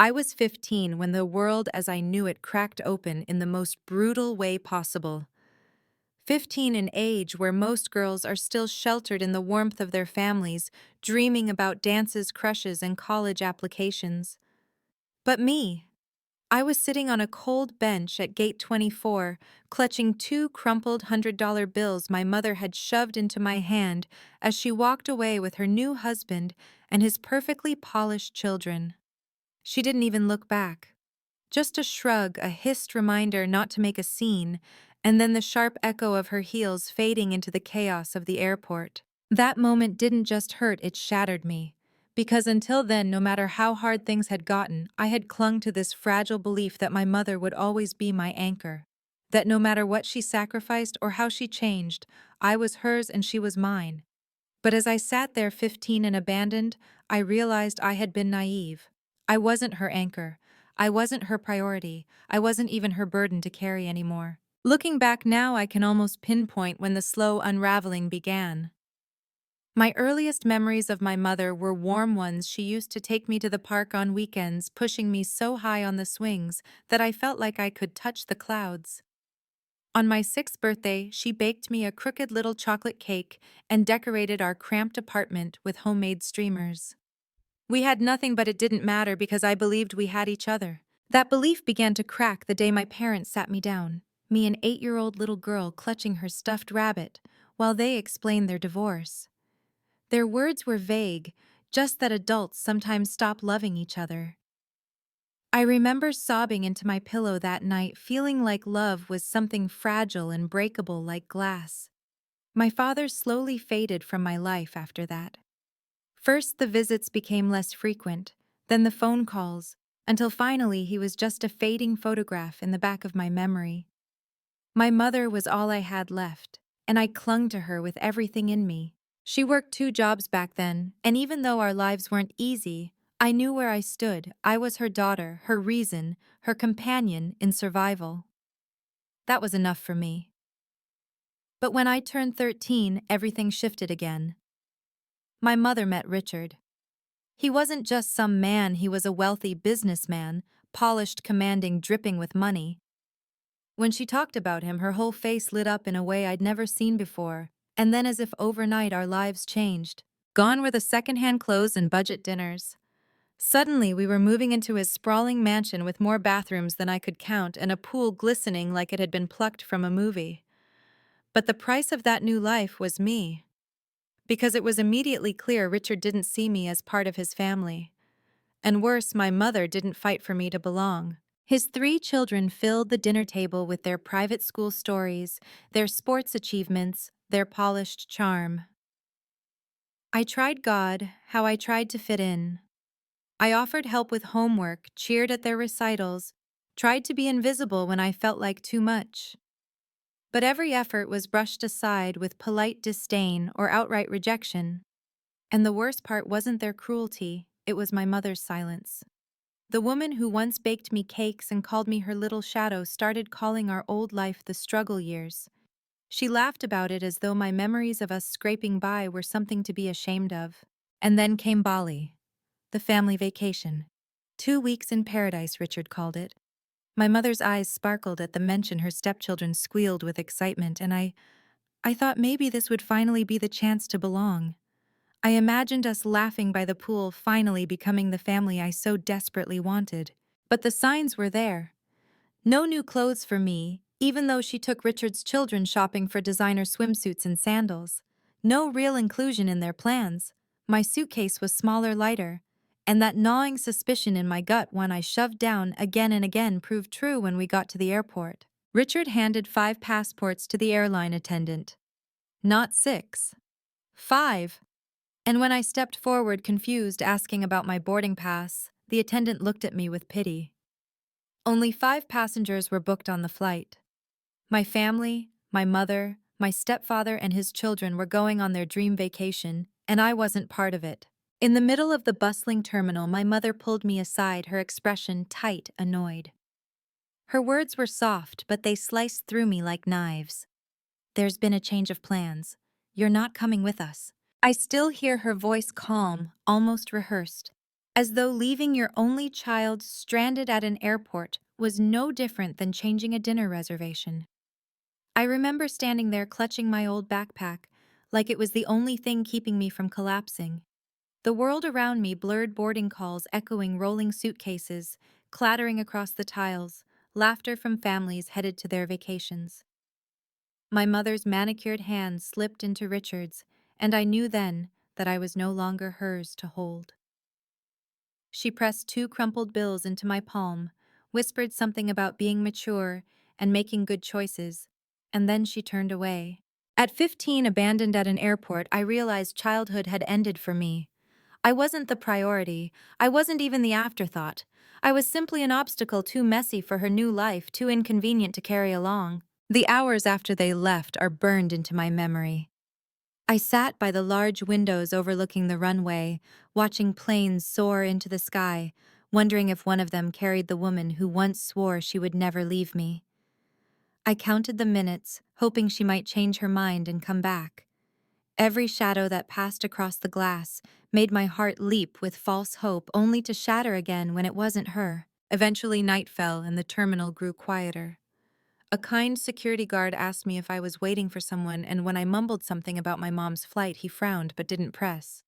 I was 15 when the world as I knew it cracked open in the most brutal way possible. 15 in age where most girls are still sheltered in the warmth of their families, dreaming about dances, crushes, and college applications. But me, I was sitting on a cold bench at gate 24, clutching two crumpled $100 bills my mother had shoved into my hand as she walked away with her new husband and his perfectly polished children. She didn't even look back. Just a shrug, a hissed reminder not to make a scene, and then the sharp echo of her heels fading into the chaos of the airport. That moment didn't just hurt, it shattered me. Because until then, no matter how hard things had gotten, I had clung to this fragile belief that my mother would always be my anchor. That no matter what she sacrificed or how she changed, I was hers and she was mine. But as I sat there 15 and abandoned, I realized I had been naive. I wasn't her anchor. I wasn't her priority. I wasn't even her burden to carry anymore. Looking back now, I can almost pinpoint when the slow unraveling began. My earliest memories of my mother were warm ones. She used to take me to the park on weekends, pushing me so high on the swings that I felt like I could touch the clouds. On my 6th birthday, she baked me a crooked little chocolate cake and decorated our cramped apartment with homemade streamers. We had nothing, but it didn't matter because I believed we had each other. That belief began to crack the day my parents sat me down, me, an 8-year-old little girl clutching her stuffed rabbit, while they explained their divorce. Their words were vague, just that adults sometimes stop loving each other. I remember sobbing into my pillow that night, feeling like love was something fragile and breakable like glass. My father slowly faded from my life after that. First, the visits became less frequent, then the phone calls, until finally he was just a fading photograph in the back of my memory. My mother was all I had left, and I clung to her with everything in me. She worked 2 jobs back then, and even though our lives weren't easy, I knew where I stood. I was her daughter, her reason, her companion in survival. That was enough for me. But when I turned 13, everything shifted again. My mother met Richard. He wasn't just some man, he was a wealthy businessman, polished, commanding, dripping with money. When she talked about him, her whole face lit up in a way I'd never seen before, and then as if overnight our lives changed. Gone were the secondhand clothes and budget dinners. Suddenly, we were moving into his sprawling mansion with more bathrooms than I could count and a pool glistening like it had been plucked from a movie. But the price of that new life was me. Because it was immediately clear Richard didn't see me as part of his family. And worse, my mother didn't fight for me to belong. His 3 children filled the dinner table with their private school stories, their sports achievements, their polished charm. I tried God, how I tried to fit in. I offered help with homework, cheered at their recitals, tried to be invisible when I felt like too much. But every effort was brushed aside with polite disdain or outright rejection. And the worst part wasn't their cruelty, it was my mother's silence. The woman who once baked me cakes and called me her little shadow started calling our old life the struggle years. She laughed about it as though my memories of us scraping by were something to be ashamed of. And then came Bali, the family vacation. 2 weeks in paradise, Richard called it. My mother's eyes sparkled at the mention. Her stepchildren squealed with excitement, and I thought maybe this would finally be the chance to belong. I imagined us laughing by the pool, finally becoming the family I so desperately wanted. But the signs were there. No new clothes for me, even though she took Richard's children shopping for designer swimsuits and sandals. No real inclusion in their plans. My suitcase was smaller, lighter, and that gnawing suspicion in my gut, one I shoved down again and again, proved true when we got to the airport. Richard handed 5 passports to the airline attendant. Not 6. 5. And when I stepped forward, confused, asking about my boarding pass, the attendant looked at me with pity. Only 5 passengers were booked on the flight. My family, my mother, my stepfather and his children were going on their dream vacation, and I wasn't part of it. In the middle of the bustling terminal, my mother pulled me aside, her expression tight, annoyed. Her words were soft, but they sliced through me like knives. "There's been a change of plans. You're not coming with us." I still hear her voice, calm, almost rehearsed. As though leaving your only child stranded at an airport was no different than changing a dinner reservation. I remember standing there clutching my old backpack, like it was the only thing keeping me from collapsing. The world around me blurred boarding calls echoing rolling suitcases, clattering across the tiles, laughter from families headed to their vacations. My mother's manicured hand slipped into Richard's, and I knew then that I was no longer hers to hold. She pressed two crumpled bills into my palm, whispered something about being mature and making good choices, and then she turned away. At 15, abandoned at an airport, I realized childhood had ended for me. I wasn't the priority. I wasn't even the afterthought. I was simply an obstacle too messy for her new life, too inconvenient to carry along. The hours after they left are burned into my memory. I sat by the large windows overlooking the runway, watching planes soar into the sky, wondering if one of them carried the woman who once swore she would never leave me. I counted the minutes, hoping she might change her mind and come back. Every shadow that passed across the glass made my heart leap with false hope, only to shatter again when it wasn't her. Eventually night fell and the terminal grew quieter. A kind security guard asked me if I was waiting for someone, and when I mumbled something about my mom's flight, he frowned but didn't press.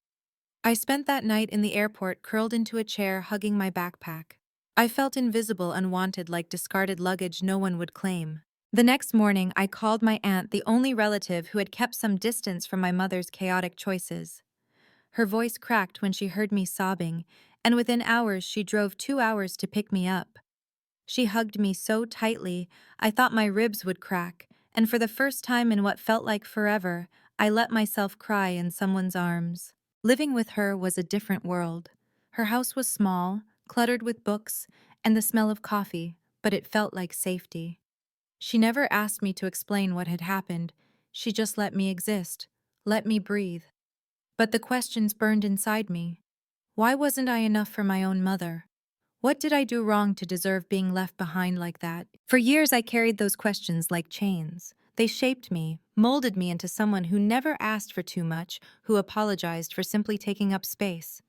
I spent that night in the airport curled into a chair hugging my backpack. I felt invisible, unwanted, like discarded luggage no one would claim. The next morning, I called my aunt, the only relative who had kept some distance from my mother's chaotic choices. Her voice cracked when she heard me sobbing, and within hours she drove 2 hours to pick me up. She hugged me so tightly, I thought my ribs would crack, and for the first time in what felt like forever, I let myself cry in someone's arms. Living with her was a different world. Her house was small, cluttered with books, and the smell of coffee, but it felt like safety. She never asked me to explain what had happened. She just let me exist, let me breathe. But the questions burned inside me. Why wasn't I enough for my own mother? What did I do wrong to deserve being left behind like that? For years, I carried those questions like chains. They shaped me, molded me into someone who never asked for too much, who apologized for simply taking up space.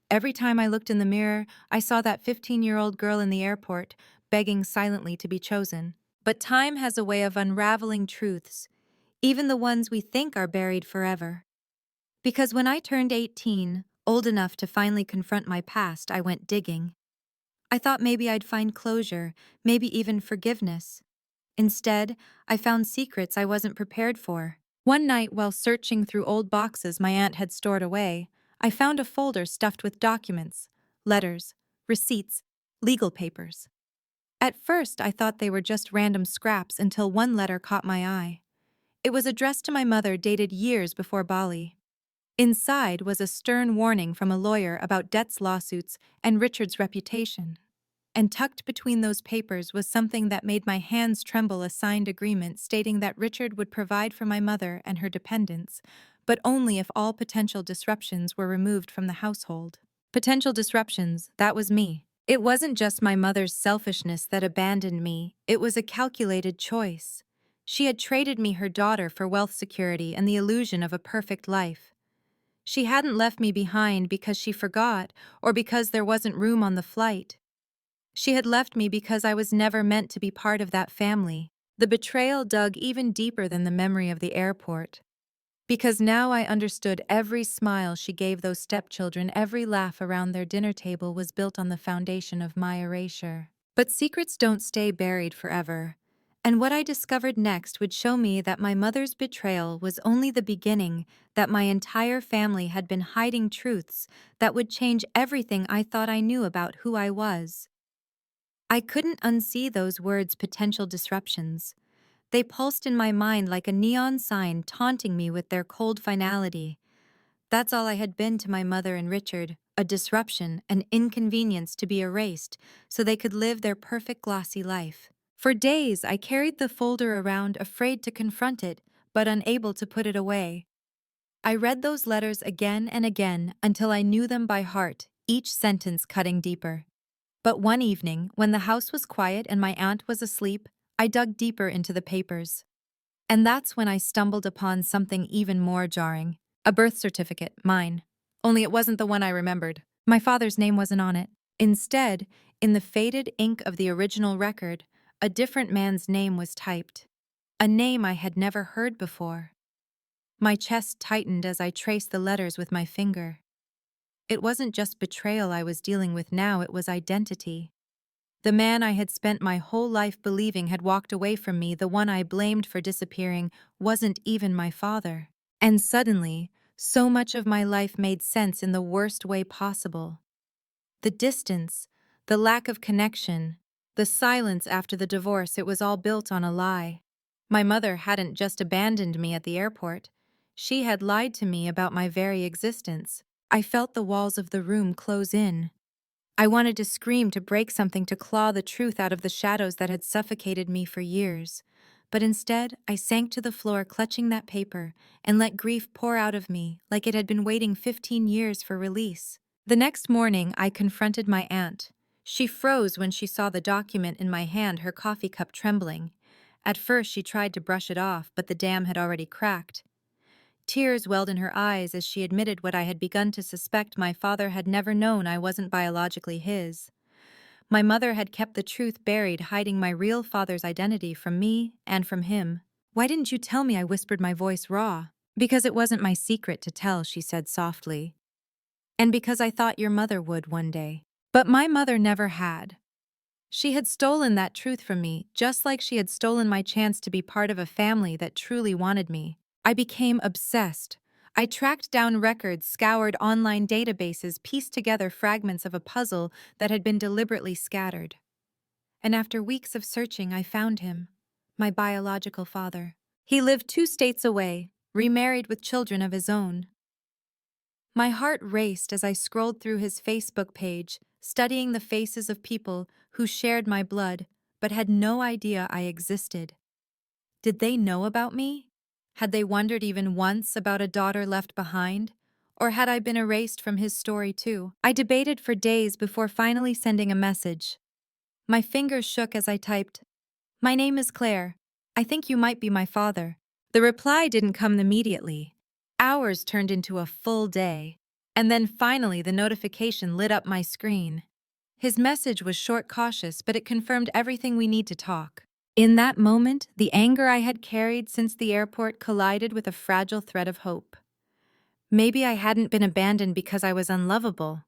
Every time I looked in the mirror, I saw that 15-year-old girl in the airport, begging silently to be chosen. But time has a way of unraveling truths, even the ones we think are buried forever. Because when I turned 18, old enough to finally confront my past, I went digging. I thought maybe I'd find closure, maybe even forgiveness. Instead, I found secrets I wasn't prepared for. One night, while searching through old boxes my aunt had stored away, I found a folder stuffed with documents, letters, receipts, legal papers. At first, I thought they were just random scraps until one letter caught my eye. It was addressed to my mother, dated years before Bali. Inside was a stern warning from a lawyer about debts, lawsuits, and Richard's reputation. And tucked between those papers was something that made my hands tremble, a signed agreement stating that Richard would provide for my mother and her dependents, but only if all potential disruptions were removed from the household. Potential disruptions, that was me. It wasn't just my mother's selfishness that abandoned me, it was a calculated choice. She had traded me her daughter for wealth security and the illusion of a perfect life. She hadn't left me behind because she forgot or because there wasn't room on the flight. She had left me because I was never meant to be part of that family. The betrayal dug even deeper than the memory of the airport. Because now I understood every smile she gave those stepchildren, every laugh around their dinner table was built on the foundation of my erasure. But secrets don't stay buried forever. And what I discovered next would show me that my mother's betrayal was only the beginning, that my entire family had been hiding truths that would change everything I thought I knew about who I was. I couldn't unsee those words, potential disruptions. They pulsed in my mind like a neon sign, taunting me with their cold finality. That's all I had been to my mother and Richard, a disruption, an inconvenience to be erased so they could live their perfect glossy life. For days, I carried the folder around, afraid to confront it, but unable to put it away. I read those letters again and again until I knew them by heart, each sentence cutting deeper. But one evening, when the house was quiet and my aunt was asleep, I dug deeper into the papers. And that's when I stumbled upon something even more jarring. A birth certificate, mine. Only it wasn't the one I remembered. My father's name wasn't on it. Instead, in the faded ink of the original record, a different man's name was typed. A name I had never heard before. My chest tightened as I traced the letters with my finger. It wasn't just betrayal I was dealing with now, it was identity. The man I had spent my whole life believing had walked away from me, the one I blamed for disappearing, wasn't even my father. And suddenly, so much of my life made sense in the worst way possible. The distance, the lack of connection, the silence after the divorce, it was all built on a lie. My mother hadn't just abandoned me at the airport. She had lied to me about my very existence. I felt the walls of the room close in. I wanted to scream, to break something, to claw the truth out of the shadows that had suffocated me for years. But instead, I sank to the floor clutching that paper and let grief pour out of me like it had been waiting 15 years for release. The next morning, I confronted my aunt. She froze when she saw the document in my hand, her coffee cup trembling. At first, she tried to brush it off, but the dam had already cracked. Tears welled in her eyes as she admitted what I had begun to suspect: my father had never known I wasn't biologically his. My mother had kept the truth buried, hiding my real father's identity from me and from him. "Why didn't you tell me?" I whispered, my voice raw. "Because it wasn't my secret to tell," she said softly. "And because I thought your mother would one day." But my mother never had. She had stolen that truth from me, just like she had stolen my chance to be part of a family that truly wanted me. I became obsessed. I tracked down records, scoured online databases, pieced together fragments of a puzzle that had been deliberately scattered. And after weeks of searching, I found him, my biological father. He lived 2 states away, remarried with children of his own. My heart raced as I scrolled through his Facebook page, studying the faces of people who shared my blood but had no idea I existed. Did they know about me? Had they wondered even once about a daughter left behind? Or had I been erased from his story too? I debated for days before finally sending a message. My fingers shook as I typed, "My name is Claire. I think you might be my father." The reply didn't come immediately. Hours turned into a full day. And then finally the notification lit up my screen. His message was short, cautious, but it confirmed everything we need to talk. In that moment, the anger I had carried since the airport collided with a fragile thread of hope. Maybe I hadn't been abandoned because I was unlovable.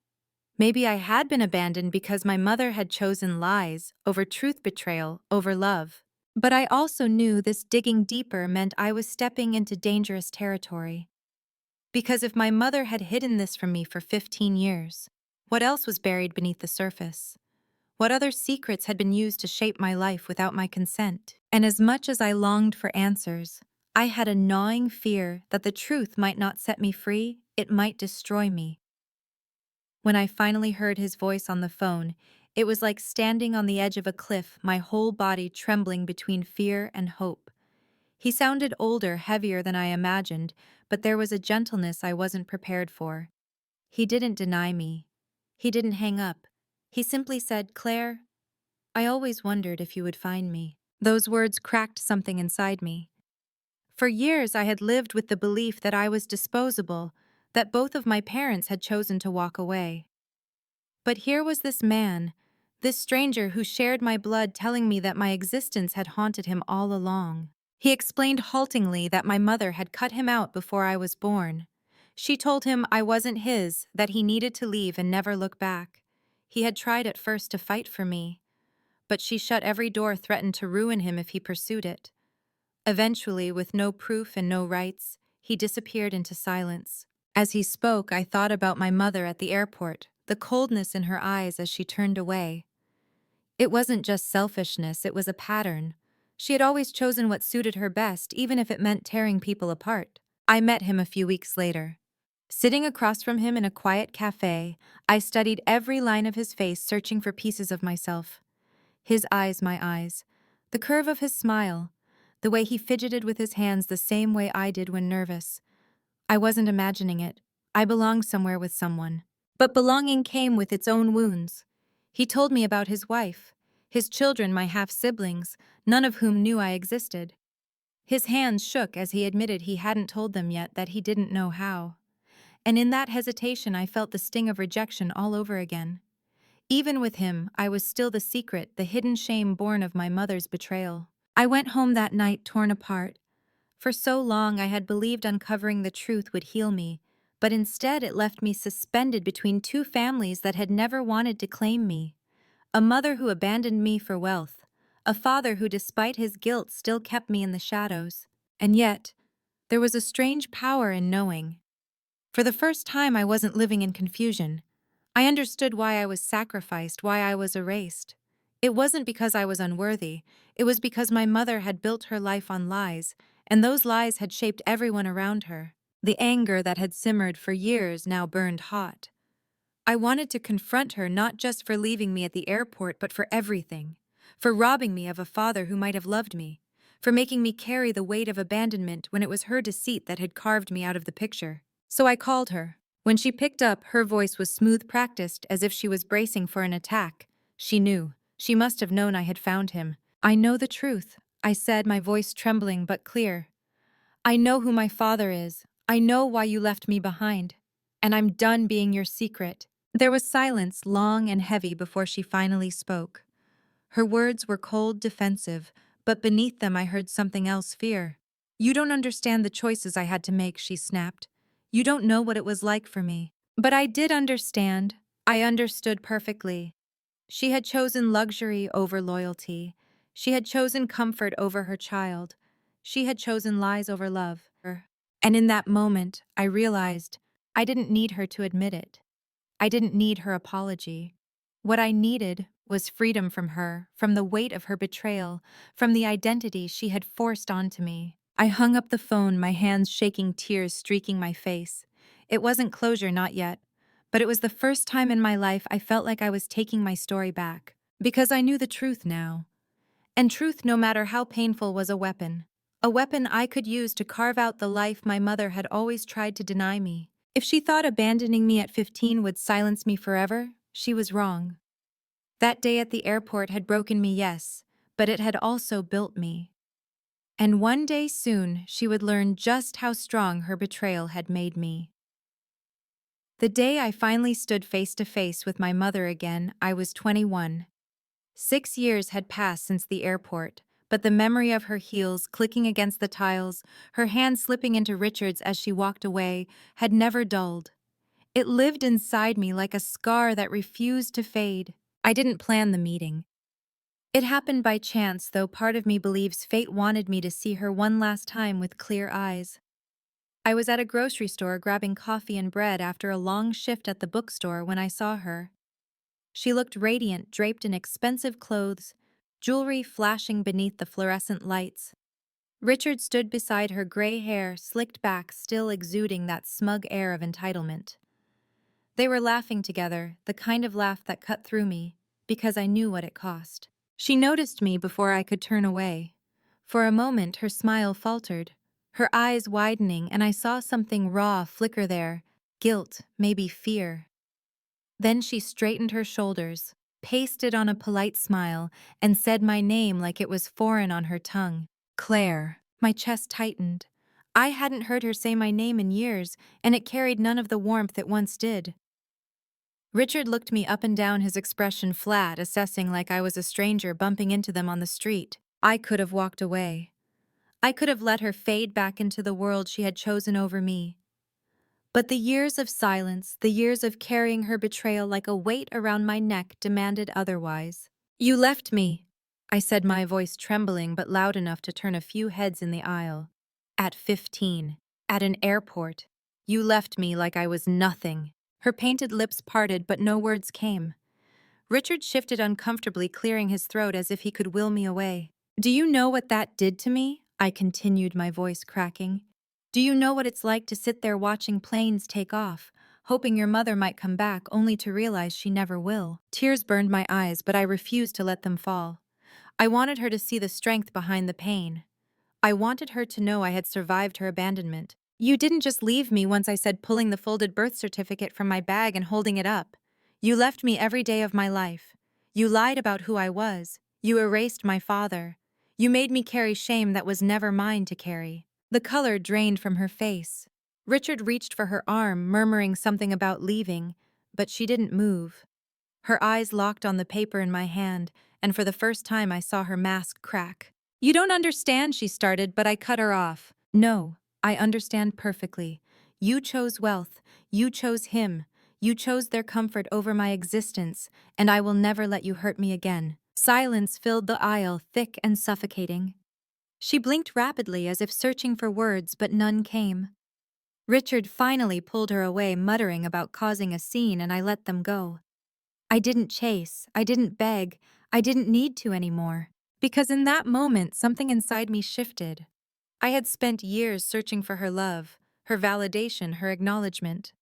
Maybe I had been abandoned because my mother had chosen lies over truth, betrayal over love. But I also knew this digging deeper meant I was stepping into dangerous territory. Because if my mother had hidden this from me for 15 years, what else was buried beneath the surface? What other secrets had been used to shape my life without my consent? And as much as I longed for answers, I had a gnawing fear that the truth might not set me free, it might destroy me. When I finally heard his voice on the phone, it was like standing on the edge of a cliff, my whole body trembling between fear and hope. He sounded older, heavier than I imagined, but there was a gentleness I wasn't prepared for. He didn't deny me. He didn't hang up. He simply said, "Claire, I always wondered if you would find me." Those words cracked something inside me. For years I had lived with the belief that I was disposable, that both of my parents had chosen to walk away. But here was this man, this stranger who shared my blood, telling me that my existence had haunted him all along. He explained haltingly that my mother had cut him out before I was born. She told him I wasn't his, that he needed to leave and never look back. He had tried at first to fight for me, but she shut every door, threatened to ruin him if he pursued it. Eventually, with no proof and no rights, he disappeared into silence. As he spoke, I thought about my mother at the airport, the coldness in her eyes as she turned away. It wasn't just selfishness, it was a pattern. She had always chosen what suited her best, even if it meant tearing people apart. I met him a few weeks later. Sitting across from him in a quiet cafe, I studied every line of his face, searching for pieces of myself. His eyes, my eyes. The curve of his smile. The way he fidgeted with his hands the same way I did when nervous. I wasn't imagining it. I belonged somewhere with someone. But belonging came with its own wounds. He told me about his wife, his children, my half-siblings, none of whom knew I existed. His hands shook as he admitted he hadn't told them yet, that he didn't know how. And in that hesitation, I felt the sting of rejection all over again. Even with him, I was still the secret, the hidden shame born of my mother's betrayal. I went home that night torn apart. For so long, I had believed uncovering the truth would heal me, but instead it left me suspended between two families that had never wanted to claim me. A mother who abandoned me for wealth, a father who, despite his guilt, still kept me in the shadows. And yet, there was a strange power in knowing. For the first time, I wasn't living in confusion. I understood why I was sacrificed, why I was erased. It wasn't because I was unworthy, it was because my mother had built her life on lies, and those lies had shaped everyone around her. The anger that had simmered for years now burned hot. I wanted to confront her not just for leaving me at the airport, but for everything. For robbing me of a father who might have loved me. For making me carry the weight of abandonment when it was her deceit that had carved me out of the picture. So I called her. When she picked up, her voice was smooth, practiced, as if she was bracing for an attack. She knew. She must have known I had found him. "I know the truth," I said, my voice trembling but clear. "I know who my father is. I know why you left me behind. And I'm done being your secret." There was silence, long and heavy, before she finally spoke. Her words were cold, defensive, but beneath them I heard something else: fear. "You don't understand the choices I had to make," she snapped. "You don't know what it was like for me." But I did understand. I understood perfectly. She had chosen luxury over loyalty. She had chosen comfort over her child. She had chosen lies over love. And in that moment, I realized I didn't need her to admit it. I didn't need her apology. What I needed was freedom from her, from the weight of her betrayal, from the identity she had forced onto me. I hung up the phone, my hands shaking, tears streaking my face. It wasn't closure, not yet, but it was the first time in my life I felt like I was taking my story back. Because I knew the truth now. And truth, no matter how painful, was a weapon. A weapon I could use to carve out the life my mother had always tried to deny me. If she thought abandoning me at 15 would silence me forever, she was wrong. That day at the airport had broken me, yes, but it had also built me. And one day soon, she would learn just how strong her betrayal had made me. The day I finally stood face to face with my mother again, I was 21. 6 years had passed since the airport, but the memory of her heels clicking against the tiles, her hand slipping into Richard's as she walked away, had never dulled. It lived inside me like a scar that refused to fade. I didn't plan the meeting. It happened by chance, though part of me believes fate wanted me to see her one last time with clear eyes. I was at a grocery store grabbing coffee and bread after a long shift at the bookstore when I saw her. She looked radiant, draped in expensive clothes, jewelry flashing beneath the fluorescent lights. Richard stood beside her, gray hair slicked back, still exuding that smug air of entitlement. They were laughing together, the kind of laugh that cut through me, because I knew what it cost. She noticed me before I could turn away. For a moment, her smile faltered, her eyes widening, and I saw something raw flicker there, guilt, maybe fear. Then she straightened her shoulders, pasted on a polite smile, and said my name like it was foreign on her tongue. "Claire." My chest tightened. I hadn't heard her say my name in years, and it carried none of the warmth it once did. Richard looked me up and down, his expression flat, assessing like I was a stranger bumping into them on the street. I could have walked away. I could have let her fade back into the world she had chosen over me. But the years of silence, the years of carrying her betrayal like a weight around my neck, demanded otherwise. "You left me," I said, my voice trembling but loud enough to turn a few heads in the aisle. "At 15. At an airport. You left me like I was nothing." Her painted lips parted, but no words came. Richard shifted uncomfortably, clearing his throat as if he could will me away. "Do you know what that did to me?" I continued, my voice cracking. "Do you know what it's like to sit there watching planes take off, hoping your mother might come back, only to realize she never will?" Tears burned my eyes, but I refused to let them fall. I wanted her to see the strength behind the pain. I wanted her to know I had survived her abandonment. "You didn't just leave me," once I said, pulling the folded birth certificate from my bag and holding it up. "You left me every day of my life. You lied about who I was. You erased my father. You made me carry shame that was never mine to carry." The color drained from her face. Richard reached for her arm, murmuring something about leaving, but she didn't move. Her eyes locked on the paper in my hand, and for the first time I saw her mask crack. "You don't understand," she started, but I cut her off. "No, I understand perfectly. You chose wealth. You chose him. You chose their comfort over my existence, and I will never let you hurt me again." Silence filled the aisle, thick and suffocating. She blinked rapidly as if searching for words, but none came. Richard finally pulled her away, muttering about causing a scene, and I let them go. I didn't chase, I didn't beg, I didn't need to anymore. Because in that moment, something inside me shifted. I had spent years searching for her love, her validation, her acknowledgement.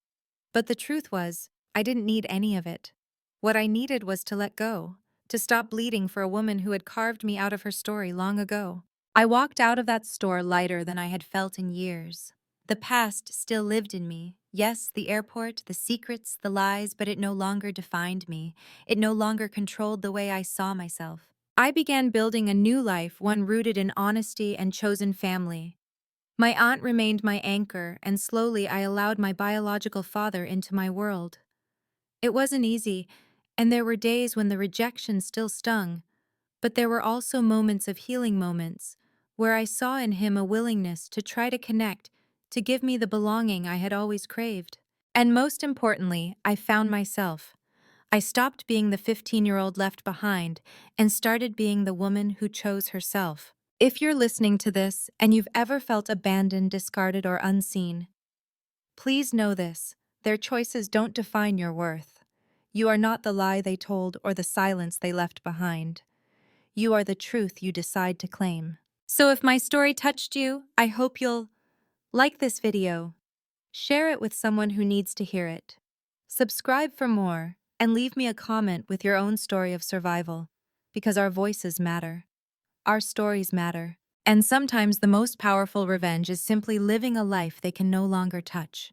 But the truth was, I didn't need any of it. What I needed was to let go, to stop bleeding for a woman who had carved me out of her story long ago. I walked out of that store lighter than I had felt in years. The past still lived in me. Yes, the airport, the secrets, the lies, but it no longer defined me. It no longer controlled the way I saw myself. I began building a new life, one rooted in honesty and chosen family. My aunt remained my anchor, and slowly I allowed my biological father into my world. It wasn't easy, and there were days when the rejection still stung, but there were also moments of healing moments, where I saw in him a willingness to try to connect, to give me the belonging I had always craved. And most importantly, I found myself. I stopped being the 15-year-old left behind and started being the woman who chose herself. If you're listening to this and you've ever felt abandoned, discarded, or unseen, please know this: their choices don't define your worth. You are not the lie they told or the silence they left behind. You are the truth you decide to claim. So if my story touched you, I hope you'll like this video, share it with someone who needs to hear it, subscribe for more, and leave me a comment with your own story of survival, because our voices matter. Our stories matter. And sometimes the most powerful revenge is simply living a life they can no longer touch.